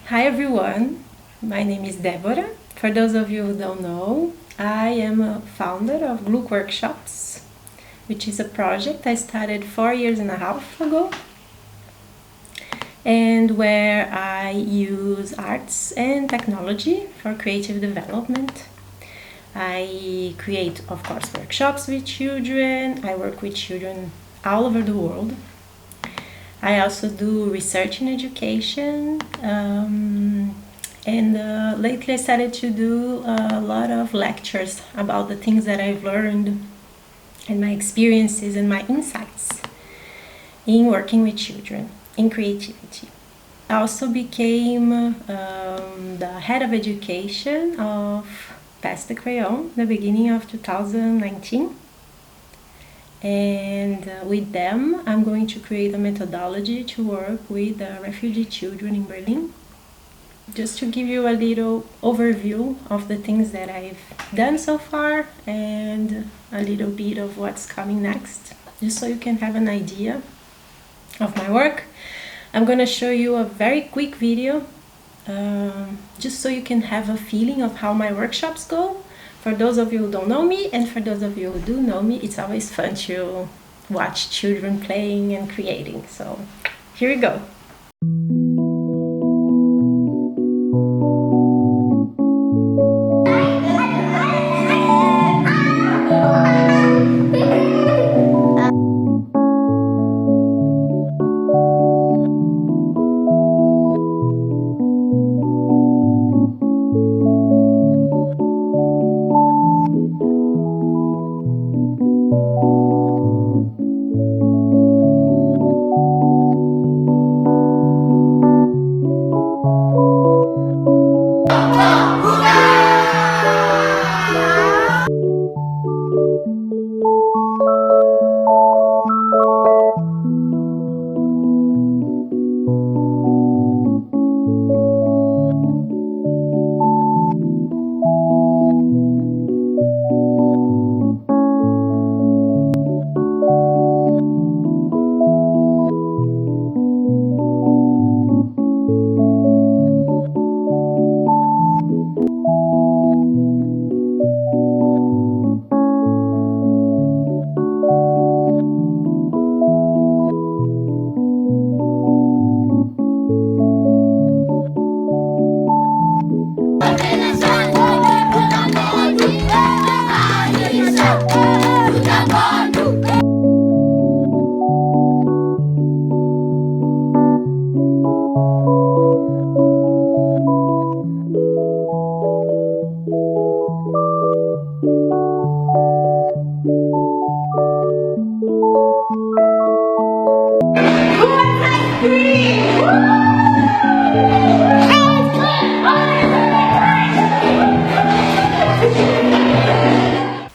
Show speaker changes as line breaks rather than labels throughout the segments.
Hi everyone, my name is Deborah. For those of you who don't know, I am a founder of Look Workshops, which is a project I started 4 years and a half ago, and where I use arts and technology for creative development. I create, of course, workshops with children. I work with children all over the world. I also do research in education, and lately I started to do a lot of lectures about the things that I've learned and my experiences and my insights in working with children in creativity. I also became the head of education of Pass the Crayon the beginning of 2019. And with them, I'm going to create a methodology to work with refugee children in Berlin. Just to give you a little overview of the things that I've done so far and a little bit of what's coming next, just so you can have an idea of my work. I'm going to show you a very quick video, just so you can have a feeling of how my workshops go. For those of you who don't know me, and for those of you who do know me, it's always fun to watch children playing and creating. So here we go.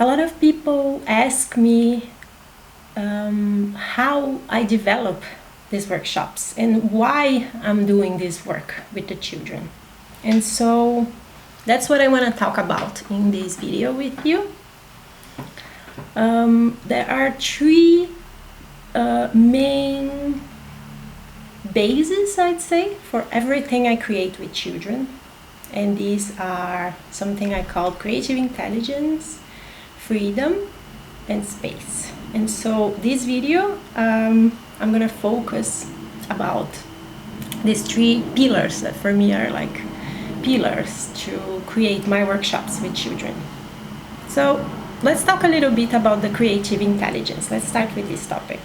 A lot of people ask me how I develop these workshops and why I'm doing this work with the children. And so that's what I want to talk about in this video with you. There are three main bases, I'd say, for everything I create with children. And these are something I call creative intelligence, freedom, and space. And so this video, I'm gonna focus about these three pillars that for me are like pillars to create my workshops with children. So let's talk a little bit about the creative intelligence. Let's start with this topic.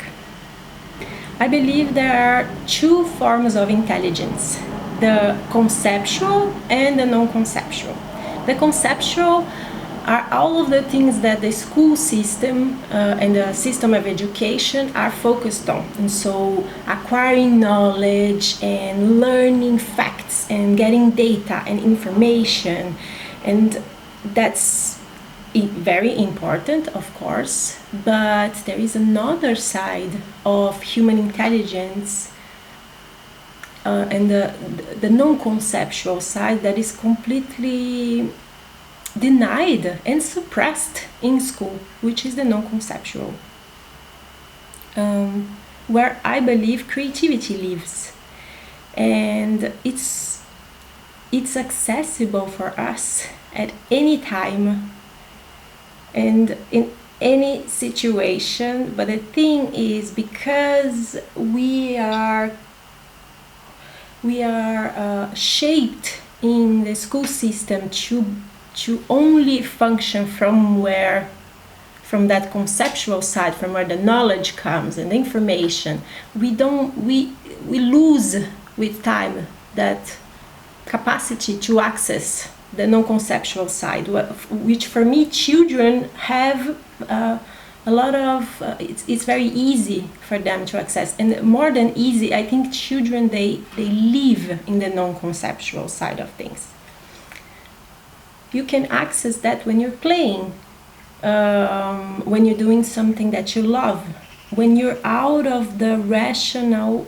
I believe there are two forms of intelligence: the conceptual and the non-conceptual. The conceptual are all of the things that the school system and the system of education are focused on. And so acquiring knowledge and learning facts and getting data and information, and that's very important, of course, but there is another side of human intelligence and the non-conceptual side that is completely denied and suppressed in school, which is the non-conceptual, where I believe creativity lives. And it's it's accessible for us at any time and in any situation. But the thing is, because we are shaped in the school system to only function from that conceptual side, from where the knowledge comes and the information, we lose with time that capacity to access the non-conceptual side, which for me children have a lot of, it's very easy for them to access. And more than easy, I think children, they live in the non-conceptual side of things. You can access that when you're playing, when you're doing something that you love, when you're out of the rational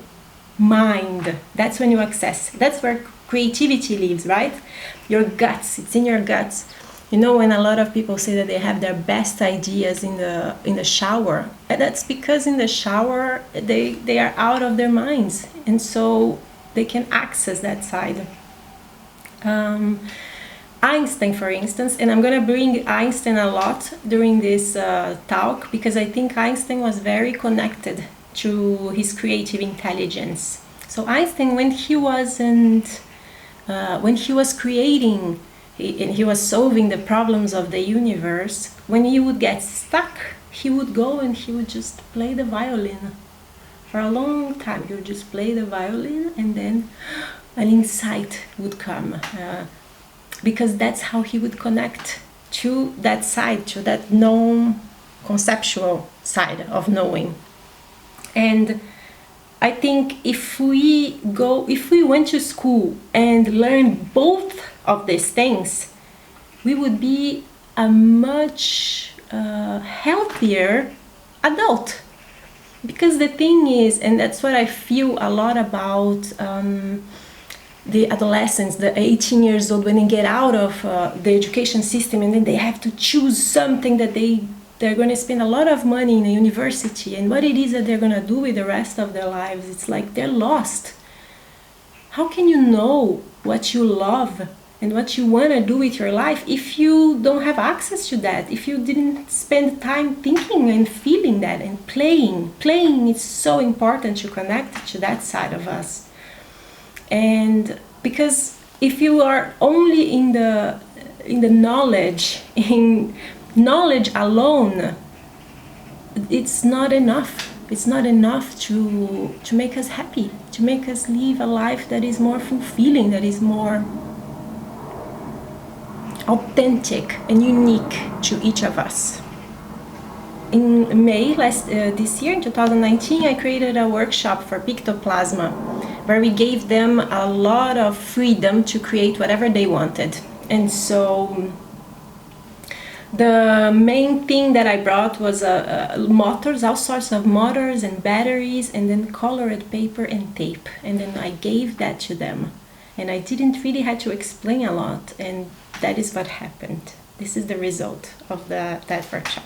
mind. That's when you access. That's where creativity lives, right? Your guts, it's in your guts. You know, when a lot of people say that they have their best ideas in the shower, that's because in the shower they are out of their minds, and so they can access that side. Einstein, for instance, and I'm going to bring Einstein a lot during this talk, because I think Einstein was very connected to his creative intelligence. So Einstein, when he was creating, and he was solving the problems of the universe, when he would get stuck, he would go and he would just play the violin for a long time. He would just play the violin, and then an insight would come, because that's how he would connect to that side, to that non-conceptual side of knowing. And I think if we went to school and learned both of these things, we would be a much healthier adult. Because the thing is, and that's what I feel a lot about the adolescents, the 18 years old, when they get out of the education system, and then they have to choose something that they're going to spend a lot of money in a university, and what it is that they're going to do with the rest of their lives. It's like they're lost. How can you know what you love and what you want to do with your life if you don't have access to that, if you didn't spend time thinking and feeling that and playing? Playing is so important to connect to that side of us. And because if you are only in the knowledge, in knowledge alone, it's not enough. It's not enough to make us happy, to make us live a life that is more fulfilling, that is more authentic and unique to each of us. In May this year, in 2019, I created a workshop for Pictoplasma, where we gave them a lot of freedom to create whatever they wanted. And so the main thing that I brought was motors, all sorts of motors and batteries, and then colored paper and tape. And then I gave that to them. And I didn't really have to explain a lot, and that is what happened. This is the result of that workshop.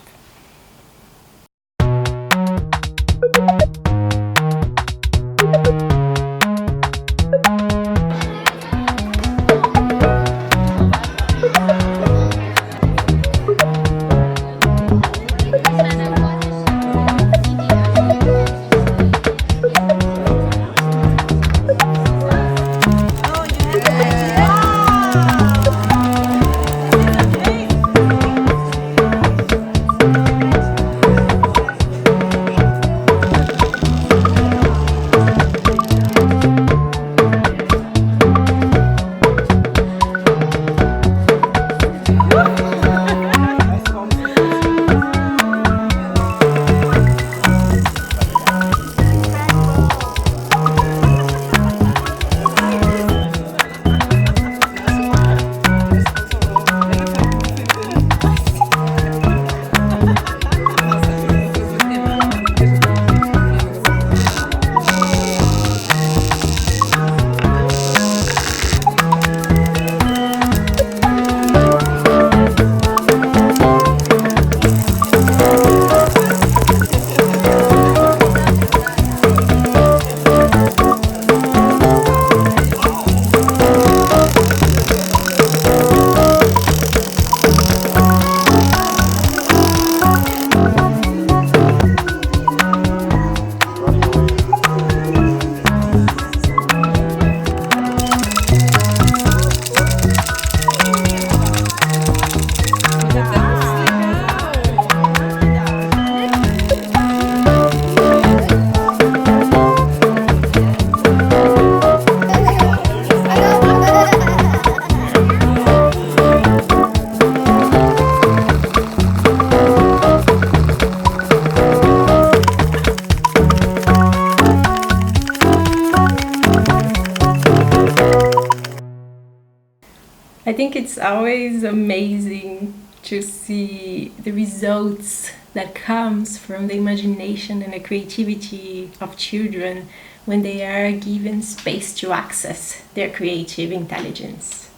I think it's always amazing to see the results that comes from the imagination and the creativity of children when they are given space to access their creative intelligence.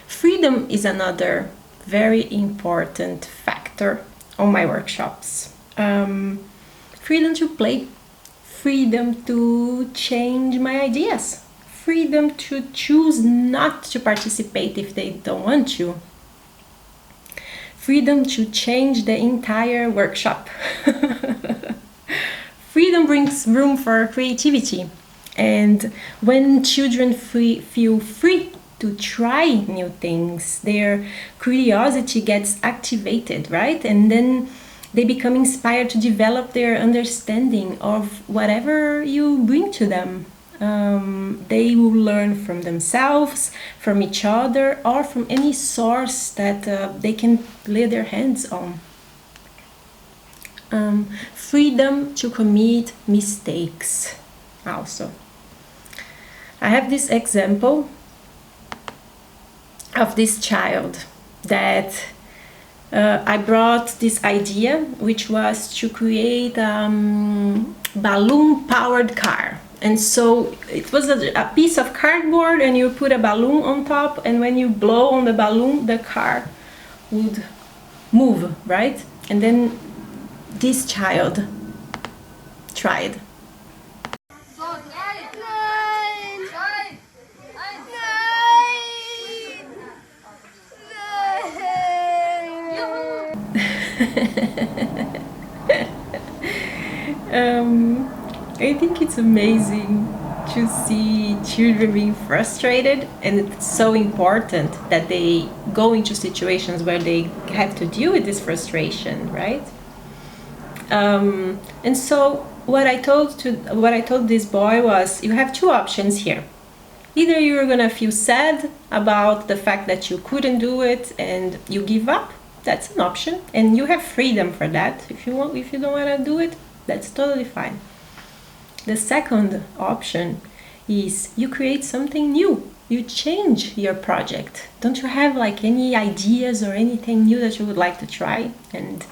Freedom is another very important factor on my workshops. Freedom to play, freedom to change my ideas, freedom to choose not to participate if they don't want to, freedom to change the entire workshop. Freedom brings room for creativity, and when children feel free to try new things, their curiosity gets activated, right? And then they become inspired to develop their understanding of whatever you bring to them. They will learn from themselves, from each other, or from any source that they can lay their hands on. Freedom to commit mistakes also. I have this example of this child that I brought this idea, which was to create a balloon-powered car. And so it was a piece of cardboard, and you put a balloon on top, and when you blow on the balloon, the car would move, right? And then this child tried. I think it's amazing to see children being frustrated, and it's so important that they go into situations where they have to deal with this frustration, right? And so what I told this boy was, you have two options here. Either you're gonna feel sad about the fact that you couldn't do it and you give up. That's an option, and you have freedom for that. If you don't want to do it, that's totally fine. The second option is you create something new. You change your project. Don't you have like any ideas or anything new that you would like to try? And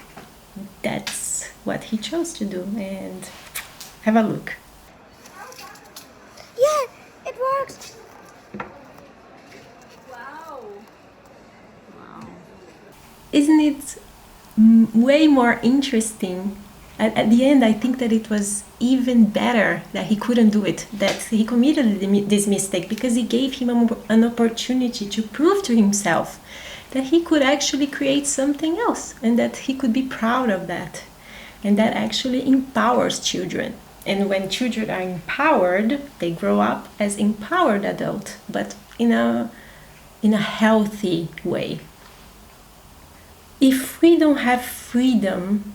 that's what he chose to do. And have a look.
Yeah, it worked.
Isn't it way more interesting? At the end, I think that it was even better that he couldn't do it, that he committed this mistake, because it gave him an opportunity to prove to himself that he could actually create something else, and that he could be proud of that. And that actually empowers children. And when children are empowered, they grow up as empowered adults, but in a healthy way. If we don't have freedom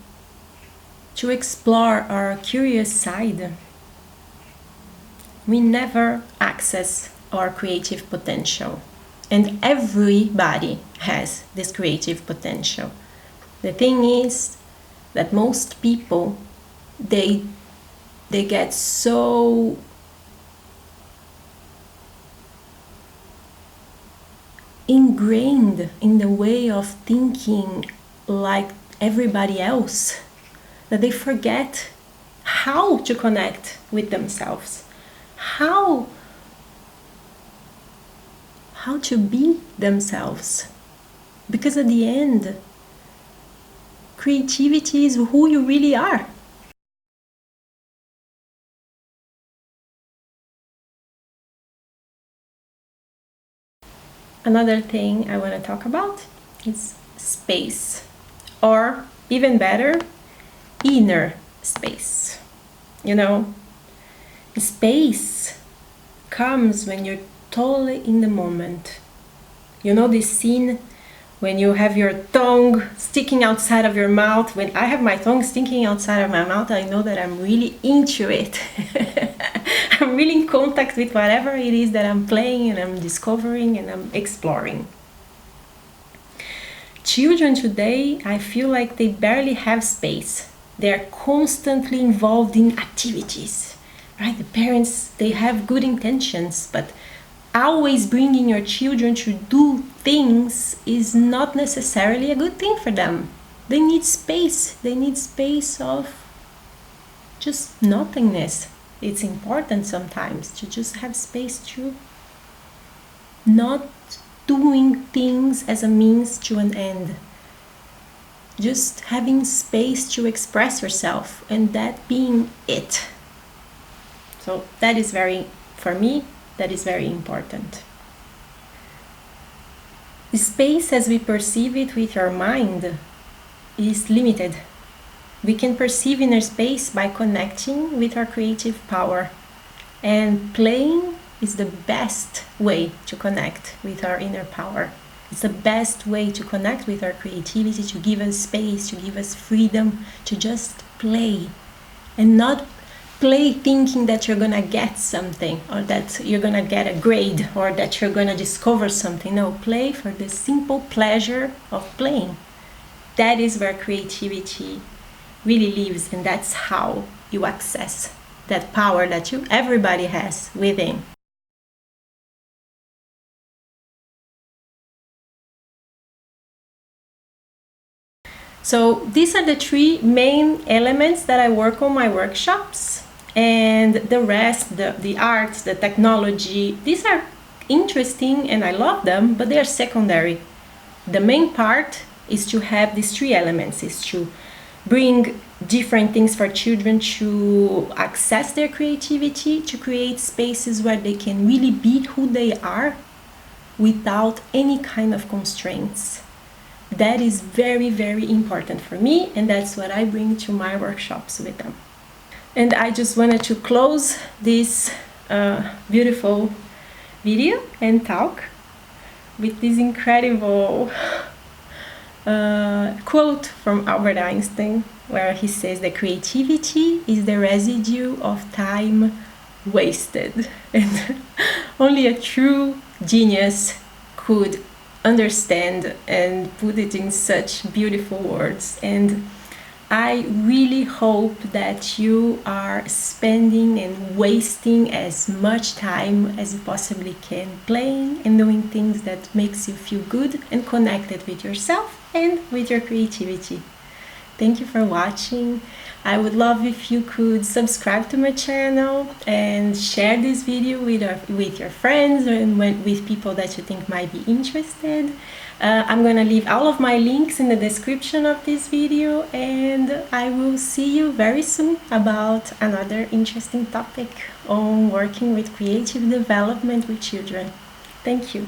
to explore our curious side, we never access our creative potential. And everybody has this creative potential. The thing is that most people, they get so ingrained in the way of thinking like everybody else that they forget how to connect with themselves, how to be themselves. Because at the end, creativity is who you really are. Another thing I want to talk about is space, or even better, inner space. You know, space comes when you're totally in the moment. You know this scene when you have your tongue sticking outside of your mouth? When I have my tongue sticking outside of my mouth, I know that I'm really into it. I'm really in contact with whatever it is that I'm playing and I'm discovering and I'm exploring. Children today, I feel like they barely have space. They're constantly involved in activities, right? The parents, they have good intentions, but always bringing your children to do things is not necessarily a good thing for them. They need space. They need space of just nothingness. It's important sometimes to just have space to not doing things as a means to an end. Just having space to express yourself, and that being it. So that is for me, that is very important. The space as we perceive it with our mind is limited. We can perceive inner space by connecting with our creative power, and playing is the best way to connect with our inner power. It's the best way to connect with our creativity, to give us space, to give us freedom, to just play. And not play thinking that you're gonna get something, or that you're gonna get a grade, or that you're gonna discover something. No, play for the simple pleasure of playing. That is where creativity really lives, and that's how you access that power that everybody has within. So these are the three main elements that I work on my workshops, and the rest, the art, the technology, these are interesting and I love them, but they are secondary. The main part is to have these three elements, is to bring different things for children to access their creativity, to create spaces where they can really be who they are without any kind of constraints. That is very, very important for me, and that's what I bring to my workshops with them. And I just wanted to close this beautiful video and talk with this incredible quote from Albert Einstein, where he says that creativity is the residue of time wasted. And only a true genius could understand and put it in such beautiful words. And I really hope that you are spending and wasting as much time as you possibly can playing and doing things that makes you feel good and connected with yourself and with your creativity. Thank you for watching. I would love if you could subscribe to my channel and share this video with your friends and with people that you think might be interested. I'm gonna leave all of my links in the description of this video, and I will see you very soon about another interesting topic on working with creative development with children. Thank you.